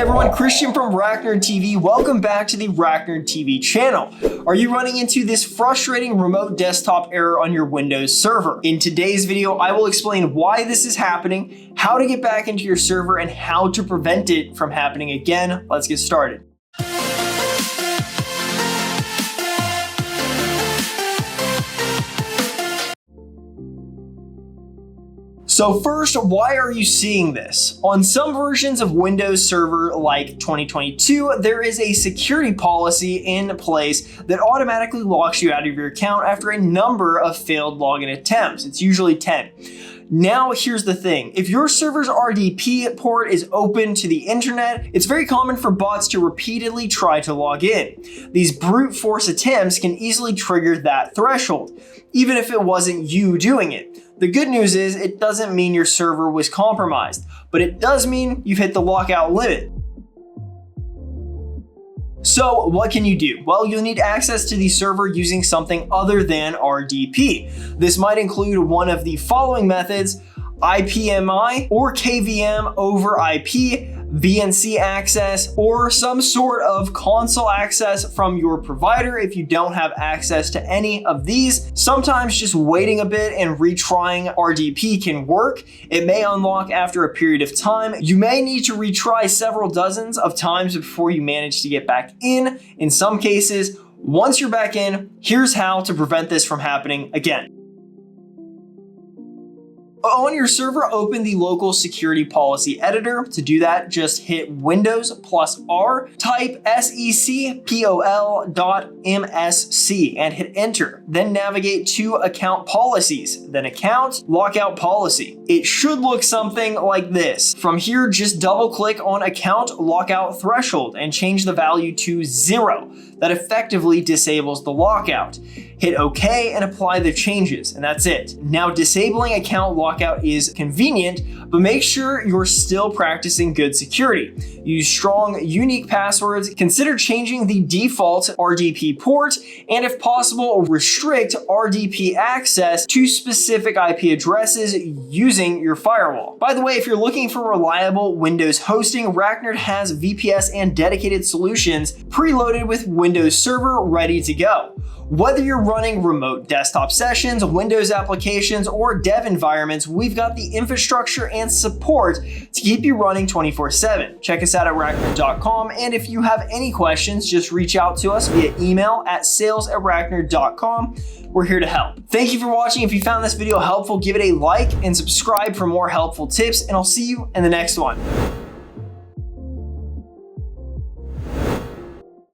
everyone, Christian from RackNerd TV. Welcome back to the RackNerd TV channel. Are you running into this frustrating remote desktop error on your Windows server? In today's video, I will explain why this is happening, how to get back into your server, and how to prevent it from happening again. Let's get started. So first, why are you seeing this? On some versions of Windows Server like 2022, there is a security policy in place that automatically locks you out of your account after a number of failed login attempts. It's usually 10. Now, here's the thing. If your server's RDP port is open to the internet, it's very common for bots to repeatedly try to log in. These brute force attempts can easily trigger that threshold, even if it wasn't you doing it. The good news is it doesn't mean your server was compromised, but it does mean you've hit the lockout limit. So what can you do? Well, you'll need access to the server using something other than RDP. This might include one of the following methods: IPMI or KVM over IP, VNC access, or some sort of console access from your provider if you don't have access to any of these. Sometimes just waiting a bit and retrying RDP can work. It may unlock after a period of time. You may need to retry several dozens of times before you manage to get back in. In some cases, once you're back in, here's how to prevent this from happening again. On your server, open the local security policy editor. To do that, just hit Windows plus R, type secpol.msc and hit enter. Then navigate to account policies, then account, lockout policy. It should look something like this. From here, just double click on account lockout threshold and change the value to 0. That effectively disables the lockout. Hit OK and apply the changes, and that's it. Now, disabling account lockout is convenient, but make sure you're still practicing good security. Use strong, unique passwords, consider changing the default RDP port, and if possible, restrict RDP access to specific IP addresses using your firewall. By the way, if you're looking for reliable Windows hosting, RackNerd has VPS and dedicated solutions preloaded with Windows Server ready to go. Whether you're running remote desktop sessions, Windows applications, or dev environments, we've got the infrastructure and support to keep you running 24/7. Check us out at racknerd.com, and if you have any questions, just reach out to us via email at sales@racknerd.com. We're here to help. Thank you for watching. If you found this video helpful, give it a like and subscribe for more helpful tips, and I'll see you in the next one.